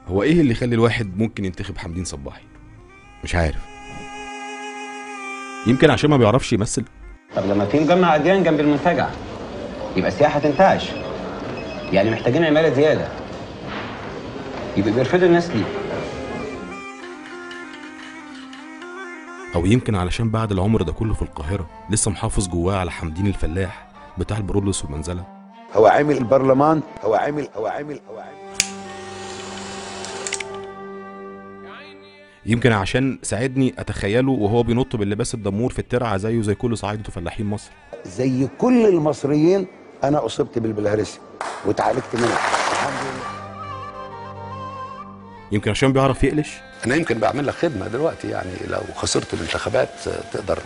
هو ايه اللي يخلي الواحد ممكن ينتخب حمدين صباحي؟ مش عارف. يمكن عشان ما بيعرفش يمثل. طب لما في مجمع اديان جنب المنتجع يبقى السياحه تنتعش، يعني محتاجين عماله زياده، يبقى بيرفضوا الناس ليه. او يمكن علشان بعد العمر ده كله في القاهره لسه محافظ جواه على حمدين الفلاح بتاع البرولوس والمنزله. هو عامل البرلمان، هو عامل يمكن عشان ساعدني اتخيله وهو بينط باللباس الدمور في الترعه زيه زي كل صعايده فلاحين مصر. زي كل المصريين انا اصبت بالبلهارسي واتعالجت منها الحمد لله. يمكن عشان بيعرف يقلش. انا يمكن بعمل لك خدمه دلوقتي، يعني لو خسرت الانتخابات تقدر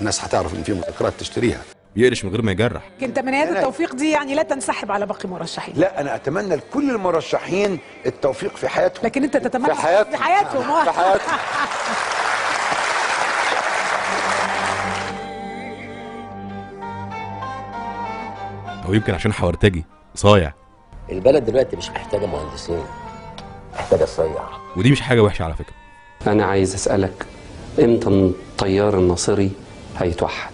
الناس هتعرف ان في مذكرات تشتريها. يقلش من غير ما يجرح. كنت تمنيات التوفيق دي يعني لا تنسحب على باقي المرشحين. لا، انا اتمنى لكل المرشحين التوفيق في حياتهم. لكن انت تتمنى في حياتهم في حياتهم. او يمكن عشان حورتجي صايع. البلد دلوقتي مش محتاجه مهندسين، محتاجه صيع. ودي مش حاجه وحشه على فكره. انا عايز اسالك امتى التيار الناصري هيتوحد؟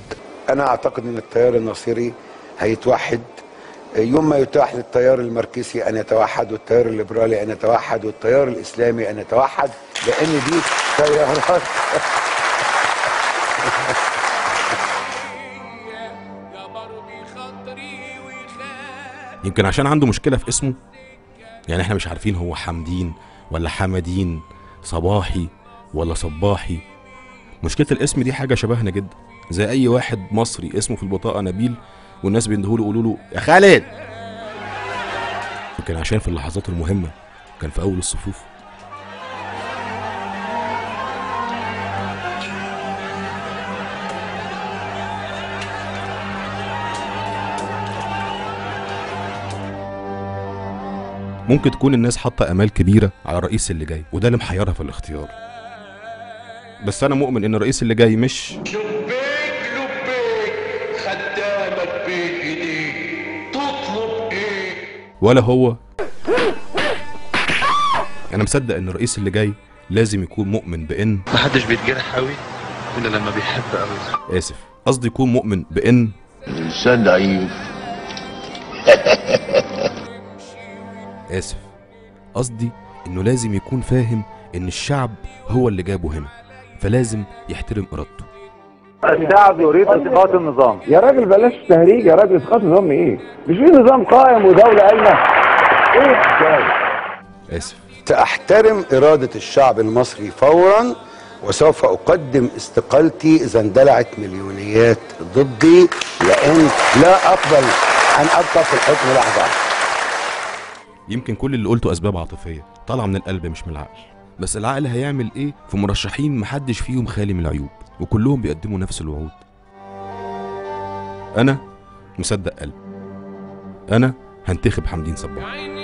انا اعتقد ان التيار الناصري هيتوحد يوم ما يتوحد التيار الماركسي ان يتوحد، والتيار الليبرالي ان يتوحد، والتيار الاسلامي ان يتوحد، لان دي تيارات يمكن عشان عنده مشكله في اسمه، يعني احنا مش عارفين هو حمدين ولا حمدين، صباحي ولا صباحي. مشكله الاسم دي حاجه شبهنا جدا، زي اي واحد مصري اسمه في البطاقه نبيل والناس بيندهوله يقولوا له يا خالد. يمكن عشان في اللحظات المهمه كان في اول الصفوف. ممكن تكون الناس حاطه امال كبيره على الرئيس اللي جاي، وده اللي محيرها في الاختيار. بس انا مؤمن ان الرئيس اللي جاي مش لبيك خدامك بيك ايديك تطلب ايه، ولا هو. انا مصدق ان الرئيس اللي جاي لازم يكون مؤمن بان محدش بيتجرح قوي الا لما بيحب قوي. اسف، قصدي يكون مؤمن بان الانسان ضعيف. اسف، قصدي انه لازم يكون فاهم ان الشعب هو اللي جابه هنا، فلازم يحترم ارادته. الشعب يريد اسقاط النظام. يا راجل بلاش تهريج يا راجل، اسقاط نظام ايه؟ مش في نظام قائم ودوله قايمه؟ ايه الحكايه؟ اسف. ساحترم اراده الشعب المصري فورا، وسوف اقدم استقالتي اذا اندلعت مليونيات ضدي، لان لا اقبل ان ابقى في الحكم لحظه. يمكن كل اللي قلته اسباب عاطفيه طالعه من القلب مش من العقل، بس العقل هيعمل ايه في مرشحين محدش فيهم خالي من العيوب وكلهم بيقدموا نفس الوعود؟ انا مصدق قلب، انا هنتخب حمدين صباحي.